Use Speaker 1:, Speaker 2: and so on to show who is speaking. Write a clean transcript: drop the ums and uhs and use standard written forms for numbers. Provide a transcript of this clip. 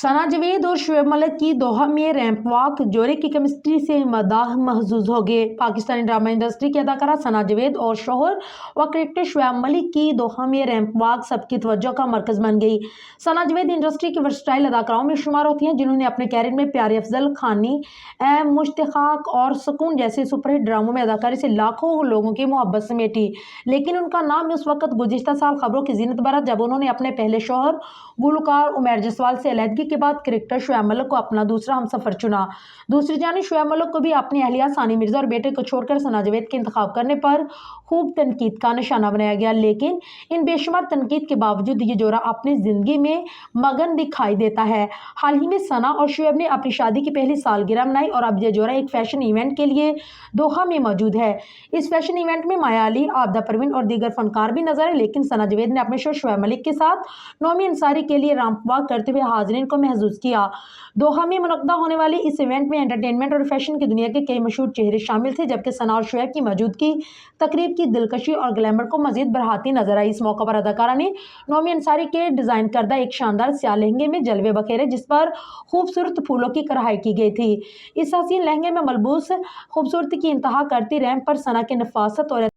Speaker 1: सना जवेद और शुएब मलिक की दोहा में रैंप वॉक जोड़े की केमिस्ट्री से मदाह महसूस हो गए। पाकिस्तानी ड्रामा इंडस्ट्री की अदाकारा सना जवेद और शोहर व क्रिकेटर शुएब मलिक की दोहा में रैंप वॉक सबकी तवज्जो का मरकज बन गई। सना जवेद इंडस्ट्री की वर्सटाइल अदाकाराओं में शुमार होती हैं, जिन्होंने अपने कैरियर में प्यारे अफजल, खानी, मुश्ताक और सुकून जैसे सुपरहिट ड्रामों में अदाकारी से लाखों लोगों की मोहब्बत समेटी। लेकिन उनका नाम उस वक्त गुज़िश्ता साल खबरों की जीनत बरा जब उन्होंने अपने पहले शोहर गुलकार उमैर जसवाल से अलहदगी के बाद क्रिकेटर शुएब मलिक को अपना दूसरा हमसफर चुना। दूसरी जानिब शुएब मलिक को भी अपनी अहलिया सानी मिर्जा और बेटे को छोड़कर सना जवेद के इंतखाब करने पर खूब तनकीद का निशाना बनाया गया। लेकिन इन बेशुमार तनकीद के बावजूद ये जोड़ा अपनी जिंदगी में मगन दिखाई देता है। हाल ही में सना और शुएब ने अपनी शादी की पहली सालगिरह मनाई और अब ये जोड़ा एक फैशन इवेंट के लिए दोहा में मौजूद है। इस फैशन इवेंट में माया अली, आबदा परवीन और दीगर फनकार भी नजर आए। लेकिन सना जवेद ने अपने शोहर शुएब मलिक के साथ नौमी अंसारी के लिए रैंप वॉक करते हुए हाज़रीन को महसूस किया। दोहा में मुनक्दा होने वाली इस इवेंट में एंटरटेनमेंट और फैशन की दुनिया के कई मशहूर चेहरे शामिल थे, जबकि सना और शुएब की मौजूदगी तकरीब की दिलकशी और ग्लैमर को मजीद बढ़ाती नजर आई। इस मौका पर अदाकारा ने नौमी अंसारी के डिजाइन करदा एक शानदार स्याह लहंगे में जलवे बखेरे, जिस पर खूबसूरत फूलों की कढ़ाई की गई थी। इस हसीन लहंगे में मलबूस खूबसूरती की इंतहा करती रैंप पर सना के नफासत और